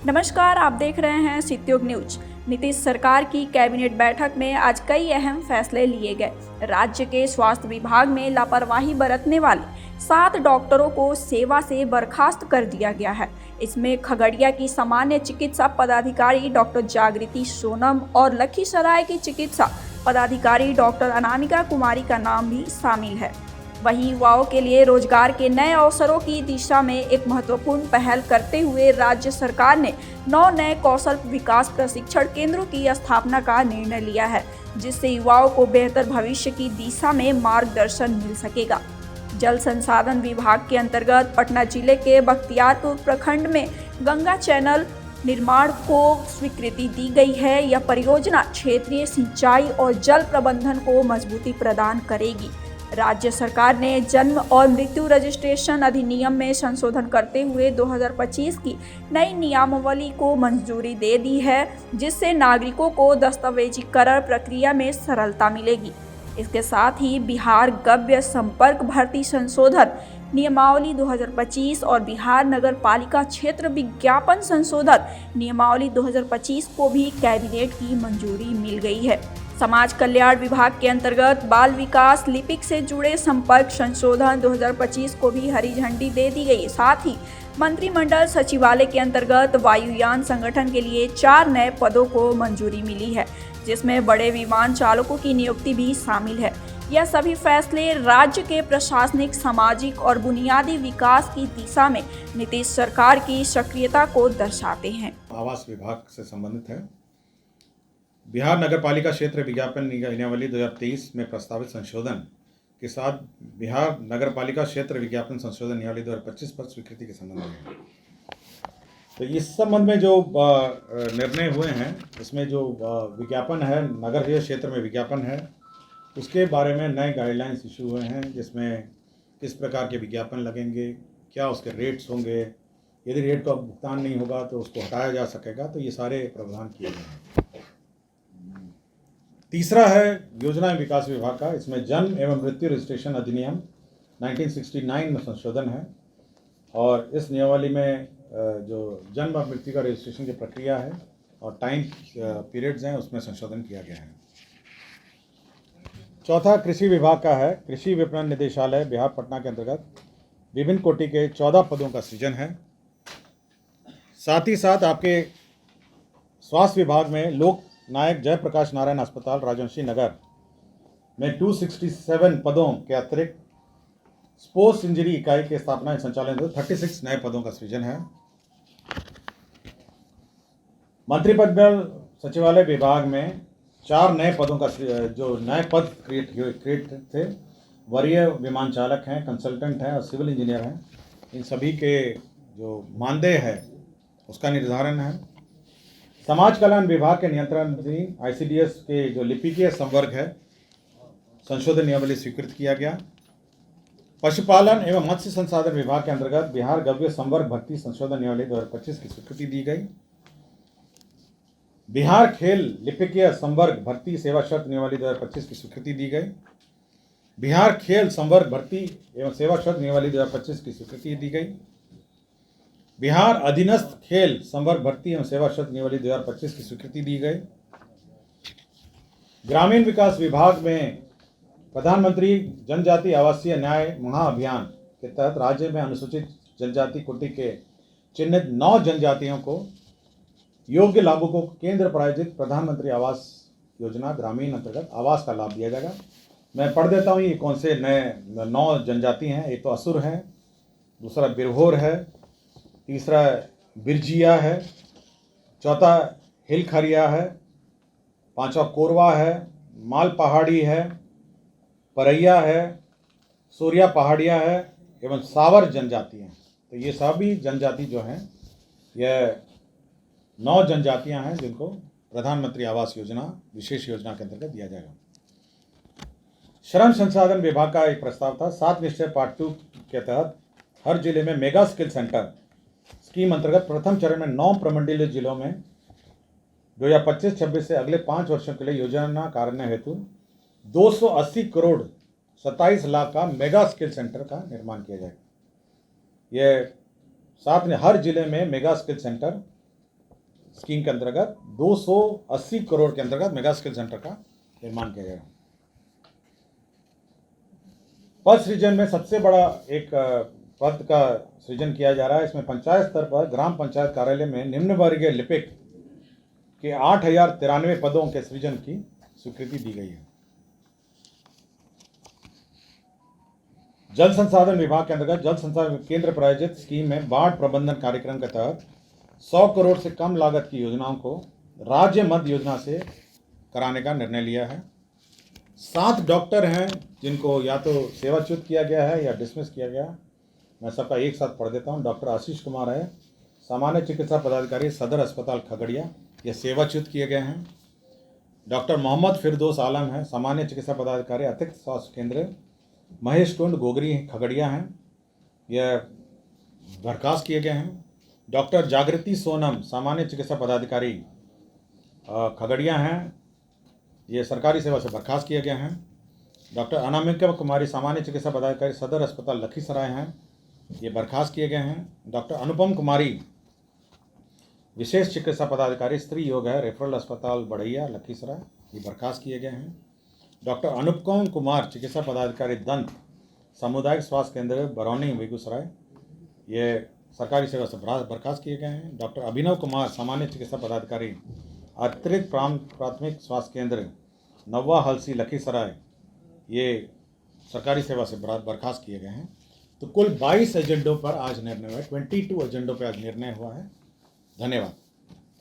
नमस्कार, आप देख रहे हैं सित्युग न्यूज। नीतीश सरकार की कैबिनेट बैठक में आज कई अहम फैसले लिए गए। राज्य के स्वास्थ्य विभाग में लापरवाही बरतने वाले 7 डॉक्टरों को सेवा से बर्खास्त कर दिया गया है। इसमें खगड़िया की सामान्य चिकित्सा पदाधिकारी डॉक्टर जागृति सोनम और लखीसराय की चिकित्सा पदाधिकारी डॉक्टर अनामिका कुमारी का नाम भी शामिल है। वहीं युवाओं के लिए रोजगार के नए अवसरों की दिशा में एक महत्वपूर्ण पहल करते हुए राज्य सरकार ने 9 नए कौशल विकास प्रशिक्षण केंद्रों की स्थापना का निर्णय लिया है, जिससे युवाओं को बेहतर भविष्य की दिशा में मार्गदर्शन मिल सकेगा। जल संसाधन विभाग के अंतर्गत पटना जिले के बख्तियारपुर प्रखंड में गंगा चैनल निर्माण को स्वीकृति दी गई है। यह परियोजना क्षेत्रीय सिंचाई और जल प्रबंधन को मजबूती प्रदान करेगी। राज्य सरकार ने जन्म और मृत्यु रजिस्ट्रेशन अधिनियम में संशोधन करते हुए 2025 की नई नियमावली को मंजूरी दे दी है, जिससे नागरिकों को दस्तावेजीकरण प्रक्रिया में सरलता मिलेगी। इसके साथ ही बिहार गव्य संपर्क भर्ती संशोधन नियमावली 2025 और बिहार नगर पालिका क्षेत्र विज्ञापन संशोधन नियमावली 2025 को भी कैबिनेट की मंजूरी मिल गई है। समाज कल्याण विभाग के अंतर्गत बाल विकास लिपिक से जुड़े संपर्क संशोधन 2025 को भी हरी झंडी दे दी गई। साथ ही मंत्रिमंडल सचिवालय के अंतर्गत वायुयान संगठन के लिए 4 नए पदों को मंजूरी मिली है, जिसमें बड़े विमान चालकों की नियुक्ति भी शामिल है। यह सभी फैसले राज्य के प्रशासनिक, सामाजिक और बुनियादी विकास की दिशा में नीतीश सरकार की सक्रियता को दर्शाते हैं। आवास विभाग से संबंधित है। बिहार नगर पालिका क्षेत्र विज्ञापन नियमावली 2023 में प्रस्तावित संशोधन के साथ बिहार नगर पालिका क्षेत्र विज्ञापन संशोधन नियमावली 2025 पर स्वीकृति के संबंध में, तो इस संबंध में जो निर्णय हुए हैं, इसमें जो विज्ञापन है, नगर क्षेत्र में विज्ञापन है, उसके बारे में नए गाइडलाइंस इशू हुए हैं, जिसमें किस प्रकार के विज्ञापन लगेंगे, क्या उसके रेट्स होंगे, यदि रेट का भुगतान नहीं होगा तो उसको हटाया जा सकेगा। तो ये सारे प्रावधान किए गए हैं। तीसरा है योजना एवं विकास विभाग का। इसमें जन्म एवं मृत्यु रजिस्ट्रेशन अधिनियम 1969 में संशोधन है, और इस नियमावली में जो जन्म और मृत्यु का रजिस्ट्रेशन की प्रक्रिया है और टाइम पीरियड्स हैं, उसमें संशोधन किया गया है। चौथा कृषि विभाग का है। कृषि विपणन निदेशालय बिहार पटना के अंतर्गत विभिन्न कोटि के 14 पदों का सृजन है। साथ ही साथ आपके स्वास्थ्य विभाग में लोक नायक जयप्रकाश नारायण अस्पताल राजवंशी नगर में 267 पदों के अतिरिक्त स्पोर्ट्स इंजरी इकाई के स्थापना संचालन 36 नए पदों का सृजन है। मंत्रिमंडल सचिवालय विभाग में 4 नए पदों का जो नए पद क्रिएट थे, वरीय विमान चालक हैं, कंसल्टेंट हैं और सिविल इंजीनियर हैं। इन सभी के जो मानदेय है उसका निर्धारण है। समाज कल्याण विभाग के नियंत्रण अधीन ICDS के जो लिपिकीय संवर्ग है, संशोधन नियमावली स्वीकृत किया गया। पशुपालन एवं मत्स्य संसाधन विभाग के अंतर्गत बिहार गव्य संवर्ग भर्ती संशोधन नियमावली 2025 की स्वीकृति दी गई। बिहार खेल लिपिकीय संवर्ग भर्ती सेवा शर्त नियमावली 2025 की स्वीकृति दी गई। बिहार खेल संवर्ग भर्ती एवं सेवा शर्त नियमावली 2025 की स्वीकृति दी गई। बिहार अधीनस्थ खेल संवर्ग भर्ती एवं सेवा शर्त नियमावली 2025 की स्वीकृति दी गई। ग्रामीण विकास विभाग में प्रधानमंत्री जनजाति आवासीय न्याय महाअभियान के तहत राज्य में अनुसूचित जनजाति कोटि के चिन्हित 9 जनजातियों को योग्य लाभुकों को केंद्र प्रायोजित प्रधानमंत्री आवास योजना ग्रामीण अंतर्गत आवास का लाभ दिया जाएगा। मैं पढ़ देता हूँ ये कौन से नए 9 जनजाति हैं। एक तो असुर है, दूसरा बिरहोर है, तीसरा बिरजिया है, चौथा हिलखरिया है, पांचवा कोरवा है, माल पहाड़ी है, परैया है, सूर्या पहाड़िया है एवं सावर जनजाति हैं। तो ये सभी जनजाति जो हैं, यह 9 जनजातियां हैं जिनको प्रधानमंत्री आवास योजना विशेष योजना के अंतर्गत दिया जाएगा। श्रम संसाधन विभाग का एक प्रस्ताव था। 7 निश्चय पार्ट 2 के तहत हर जिले में मेगा स्किल सेंटर स्कीम अंतर्गत प्रथम चरण में 9 प्रमंडलीय जिलों में 2025-26 से अगले 5 वर्षों के लिए योजना कार्यान्वयन हेतु 280 करोड़ 27 लाख का मेगा स्किल सेंटर का निर्माण किया जाएगा। यह साथ में हर जिले में मेगा स्किल सेंटर स्कीम के अंतर्गत 280 करोड़ के अंतर्गत मेगा स्किल सेंटर का निर्माण किया गया। पद सृजन में सबसे बड़ा एक पद का सृजन किया जा रहा है। इसमें पंचायत स्तर पर ग्राम पंचायत कार्यालय में निम्न वर्गीय लिपिक के 8093 पदों के सृजन की स्वीकृति दी गई है। जल संसाधन विभाग के अंतर्गत जल संसाधन केंद्र प्रायोजित स्कीम में बाढ़ प्रबंधन कार्यक्रम के तहत 100 करोड़ से कम लागत की योजनाओं को राज्य मध्य योजना से कराने का निर्णय लिया है। 7 डॉक्टर हैं जिनको या तो सेवाच्युत किया गया है या डिसमिस किया गया। मैं सबका एक साथ पढ़ देता हूँ। डॉक्टर आशीष कुमार है, सामान्य चिकित्सा पदाधिकारी, सदर अस्पताल खगड़िया, ये सेवाच्युत किए गए हैं। डॉक्टर मोहम्मद फिरदौस आलम है, सामान्य चिकित्सा पदाधिकारी, अतिरिक्त स्वास्थ्य केंद्र महेश टुंड गोगरी खगड़िया हैं, यह बर्खास्त किए गए हैं। डॉक्टर जागृति सोनम, सामान्य चिकित्सा पदाधिकारी खगड़िया हैं, ये सरकारी सेवा से बर्खास्त किए गए हैं। डॉक्टर अनामिका कुमारी, सामान्य चिकित्सा पदाधिकारी, सदर अस्पताल लखीसराय हैं, ये बर्खास्त किए गए हैं। डॉक्टर अनुपम कुमारी, विशेष चिकित्सा पदाधिकारी, स्त्री योग है, रेफरल अस्पताल बढ़ैया लखीसराय, ये बर्खास्त किए गए हैं। डॉक्टर अनुपम कुमार, चिकित्सा पदाधिकारी, दंत सामुदायिक स्वास्थ्य केंद्र बरौनी बेगूसराय, ये सरकारी सेवा से बर्खास्त किए गए हैं। डॉक्टर अभिनव कुमार, सामान्य चिकित्सा पदाधिकारी, अतिरिक्त प्राथमिक स्वास्थ्य केंद्र नवा हलसी लखीसराय, ये सरकारी सेवा से बर्खास्त किए गए हैं। तो कुल 22 एजेंडों पर आज निर्णय हुआ है। 22 एजेंडों पर आज निर्णय हुआ है। धन्यवाद।